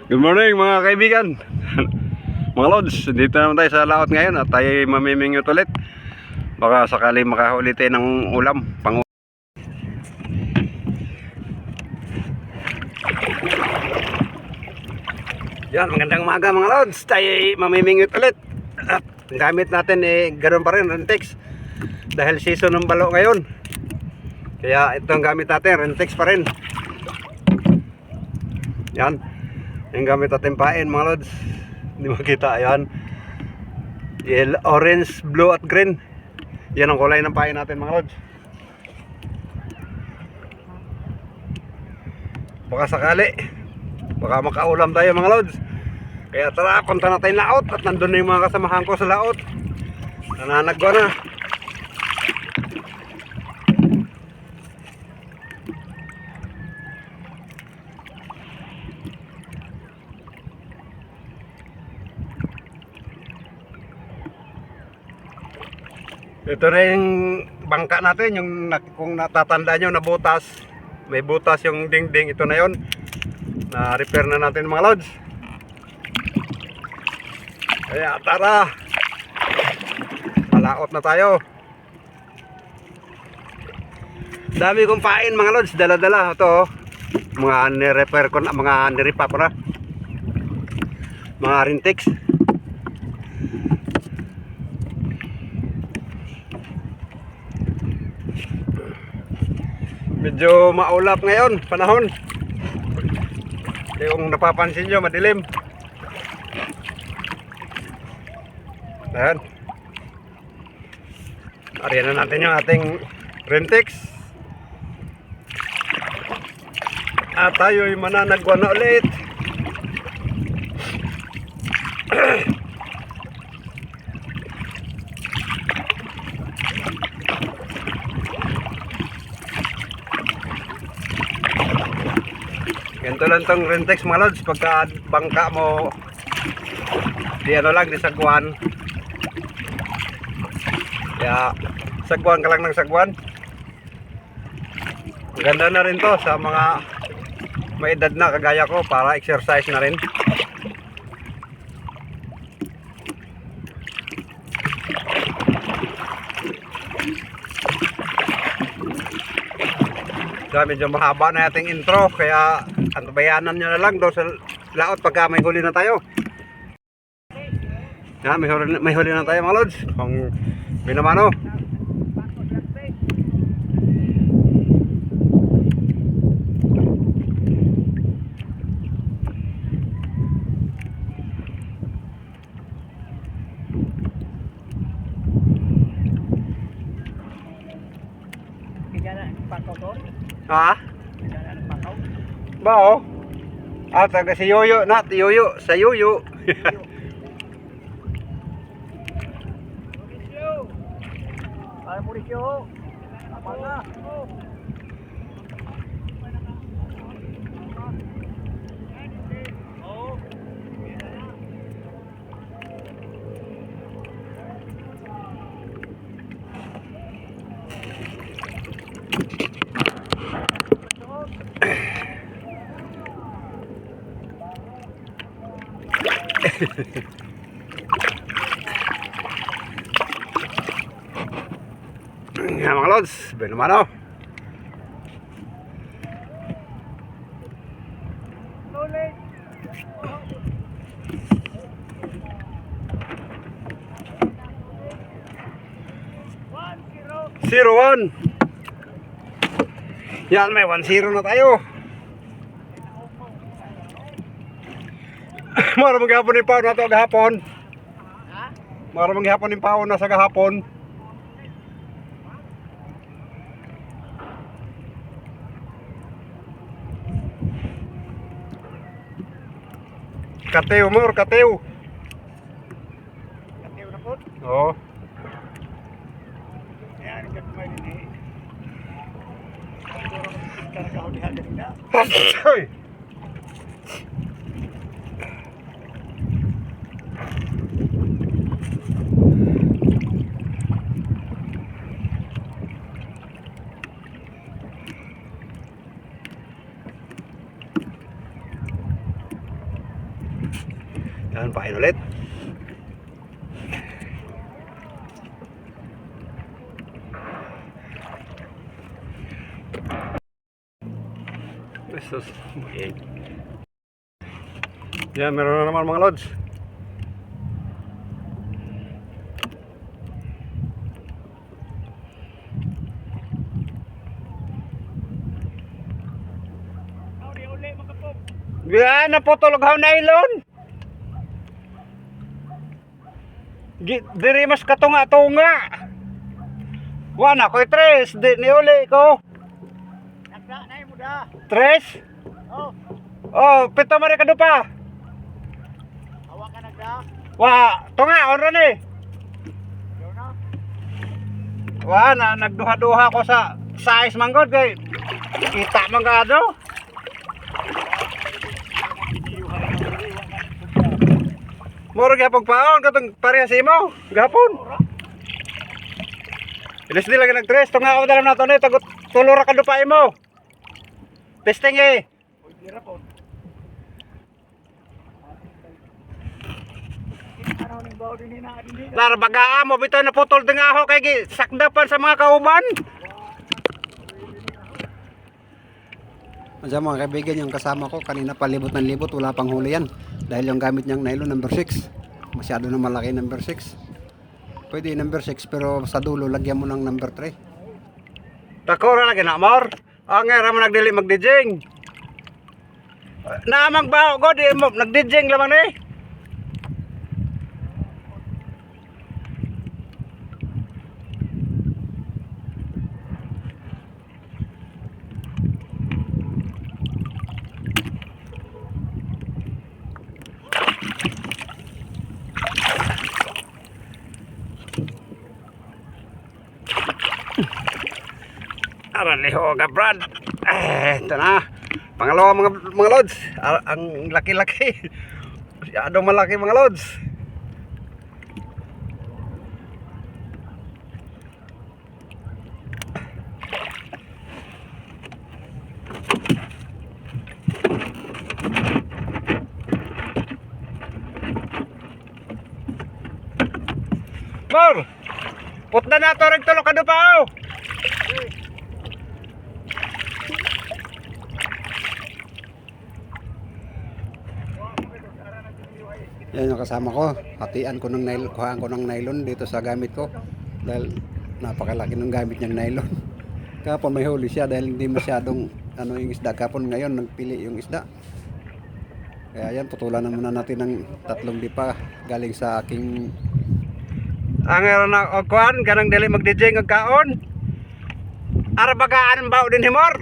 Good morning mga kaibigan. Mga lods, dito naman tayo sa laot ngayon at tayo mamimingot ulit. Baka sakali makahuli tayo ng ulam pang yan, magandang umaga mga lods. Tayo mamimingot ulit. At ang gamit natin ganoon pa rin, Rentex. Dahil season ng balo ngayon, kaya ito ang gamit natin, Rentex pa rin. Yan, yung gamit natin pain mga lods. Hindi makita, ayan, orange, blue at green. Yan ang kulay ng pain natin mga lods. Baka sakali baka makaulam tayo mga lods. Kaya tara, punta na tayong laot. At nandun na yung mga kasamahan ko sa laot. Nananagwa na. Ito na yung bangka natin, yung kung natatanda nyo na butas, may butas yung dingding, ito na yon. Na repair na natin mga lods. Kaya tara, palaot na tayo. Dami kong pain mga lods, dala-dala ito, mga ni-repair ko na, mga niripa ko na, mga Rentex. Medyo maulap ngayon, panahon. Kung napapansin nyo, madilim. Ayan. Ariyan na natin yung ating Rentex. At tayo'y mananagwa na ulit. Ganito lang tong Rentex mga lods. Pagka bangka mo di ano lang, di sagwan. Kaya sagwan ka lang ng sagwan. Ganda na rin to sa mga may edad na kagaya ko, para exercise na rin. So, medyo mahaba na ating intro, kaya antabayanan nyo na lang daw sa laot pagka may huli na tayo. Yan, may huli na tayo mga lods. Kung binamano. Ha? Bao? Ah, taga si Yoyo na, Yoyo, sa Yoyo. Ay, Mauricio. Tama na. Yan mga lods, benumano. Zero one. Yan, may 1-0 na tayo. Mara maghapon yung paon na ito gahapon. Mara maghapon yung paon na sa gahapon. Katew mo, katew. Katew na po? Oo. Yan, katmay din eh. Siguro kung karagahuli-hali na. Pasoy! lumpain ulit. Jesus. Yan, meron na naman mga lods. Yan, naputol ang nylon. Diri mas katunga-tunga. Wana ko tres, di ni uli ko. Nagda na mo da. Tres? Oh, Oh, pito mari ka pa. hawa ka nagda. Wa, tunga ora ni. Yo na. Wa na nagduha-duha ko sa size manggod kay kita man gado. Moro gyapon paon katong parehas imo gapon. Ilis nila ka nag-tres, tunga ako dalam nato ni tagot tulura ka pa imo. Testing eh. Oy, dira po. Ano ning bawo din na din. Lar bagaa mo bitaw na putol nga ako kay sakdapan sa mga kauban. Andiyan mga kaibigan, yung kasama ko kanina palibot ng libot, wala pang huli yan dahil yung gamit niyang nylon number 6 masyado na malaki number 6. Pwede number 6 pero sa dulo lagyan mo ng number 3. Takora na ginamor. Ang nga raman nagdili magdijing. Naamang bao ko di mo nagdijing lamang ni. Araliho ka Brad. Ito na. Pangalawa mga lods. Ang laki-laki. Masyado malaki mga lods. Mor! Putna na to rin tulok ka doon pa oh. Yan yung kasama ko. Hatian ko ng nylon, kuhaan ko ng nylon dito sa gamit ko. Dahil napakalaki ng gamit niyang nylon. Kapon may huli siya dahil hindi masyadong yung isda. Kapon ngayon nagpili yung isda. Kaya yan, putulan na muna natin ng 3 dipa galing sa aking ang na kuhaan, ganang dili magdijeng ang kaon. Arabagaan bao din himor.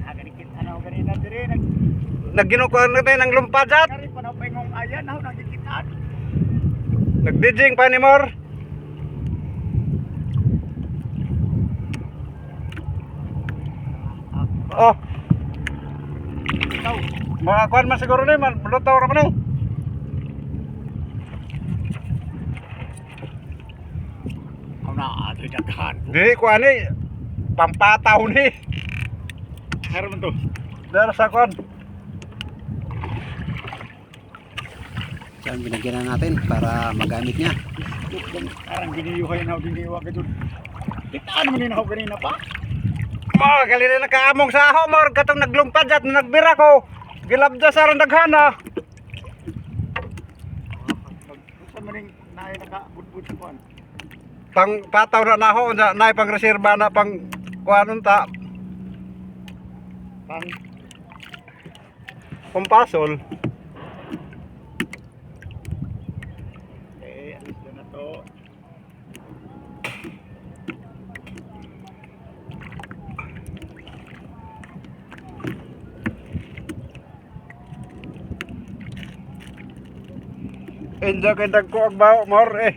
Aganikit ano ganina dire Nagginukuhan natin ng lumpadat. nagkari pa na pengong ayan na nagikitan. Nagdijing pa ni Mor. Oh, Ikaw, mga kuhan man siguro ni, malutaw ra man eh. ako na ato daghan. Di kuhan ni, pampataw ni. Haron to. Dara sa kuhan. Yan, binagyan na natin para magamit niya. Parang giniyuhay na giniwa ka dun. Kitaan mo din ako ganina pa. Mga galina na kaamong sa ako, Mor. Katong naglumpad at nagbira ko. Gilabda sa ron daghana. Sa maning naay nakabudbud sa kuan. Pang pataw na ako, na pang reserba na pang kuhanon ta. Pang Pampasol. alis na to. Enjoy kay dagko ang bao, Mor eh.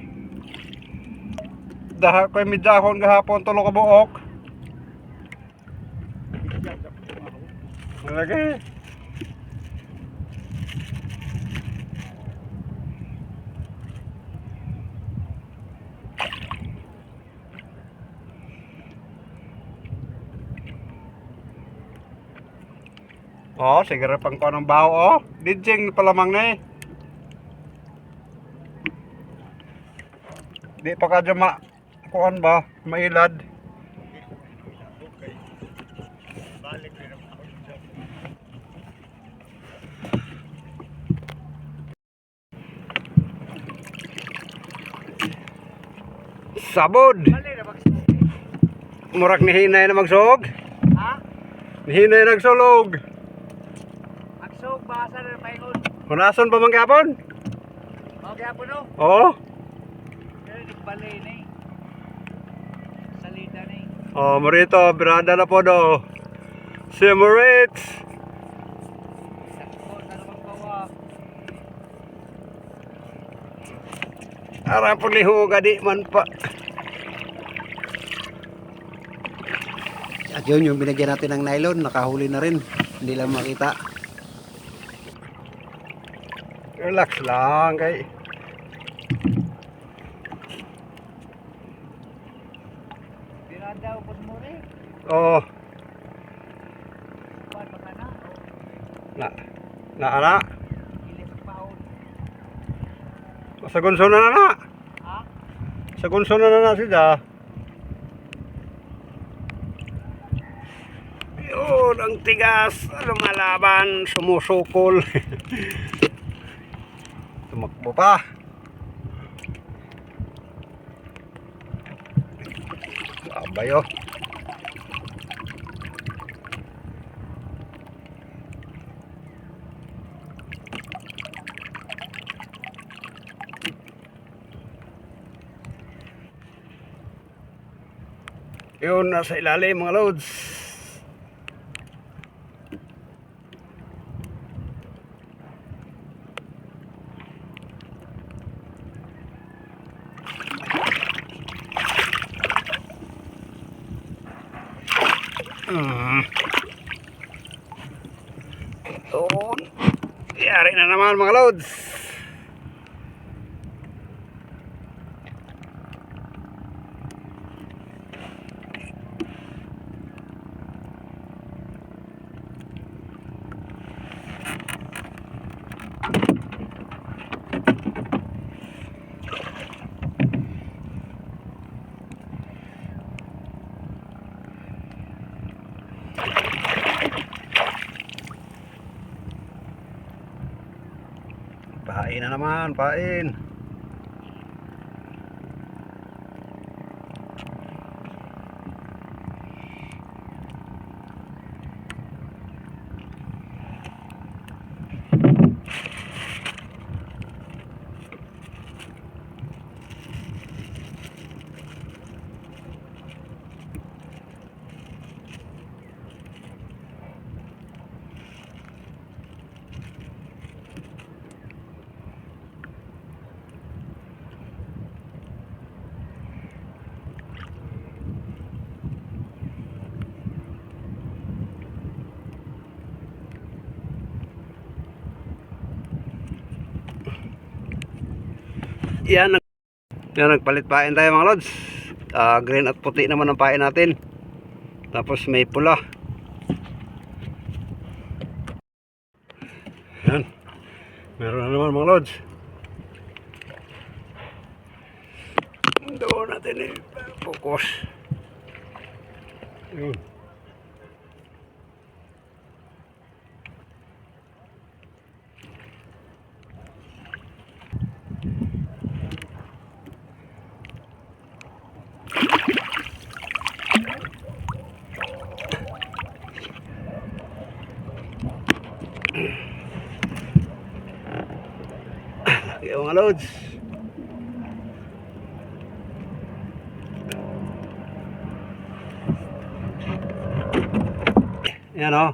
Daha ko'y midahon gahapon tulo ka buok. Lagi. Oh, sige ra pang kuha ng bao oh. Dijing palamang na eh. Di pa ka dyan kuan ba? Mailad. Okay. Balik rin ako dyan. Sabod. Balik na mag-smoke. Murak ni hinay na magsog. Ha? Ni hinay nagsulog. Mag-smoke ba? Saan na paingon? Hunason pa man gapon? Okay, po no? Oo. Kaya nagbalay na eh. Salida na eh. Oh, morito, birada na po do. Si Moritz. Sakot na naman bawa. Ara po lihuga di man pa. At yun yung binigyan natin ng nylon, nakahuli na rin. Hindi lang makita. Relax lang kay. Birada o pusmuri. Oh, Kuan baka na. na ana. Ilis paon. Sa gunso na na. Ha? Sa gunso na siya. Yun, ang tigas, lumalaban, sumusukol. Tumakbo pa. Abayo. Yun, nasa ilalim mga loads. Yun. Yari na naman mga loads. Pain na naman, pain. Yan, nagpalit pain tayo mga lods. Green at puti naman ang pain natin. Tapos may pula. Yan. Meron na naman mga lods. Doon natin focus. Yun. Yung mga loads. Yan o.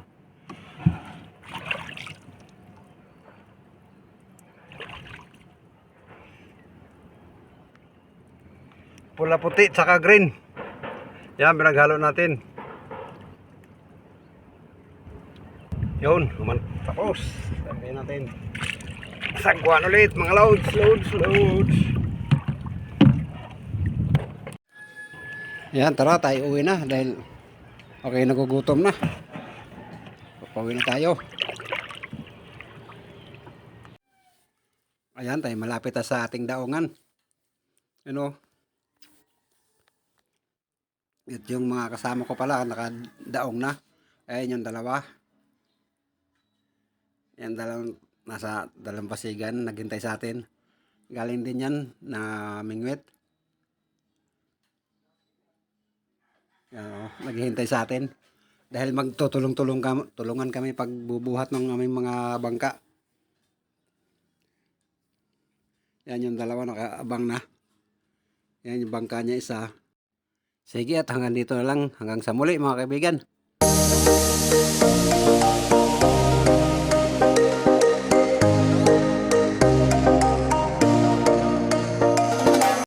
Pula puti tsaka green. Yan, pinaghalo natin. Yun, tapos. Sabihin natin. Sagwan ulit mga loads. Yan, tara tayo uwi na dahil okay, nagugutom na. Pauwi na tayo. Ayan, tayo malapit na sa ating daungan. Ano, At yung mga kasama ko pala, nakadaong na. Ayun yung dalawa. Yan dalawang nasa dalampasigan, naghintay sa atin. Galing din yan na mingwit. Yan, naghihintay sa atin. Dahil tulungan kami pagbubuhat ng aming mga bangka. Yan yung dalawa nakaabang na. Yan yung bangka niya isa. Sige at hanggang dito na lang. Hanggang sa muli mga kaibigan.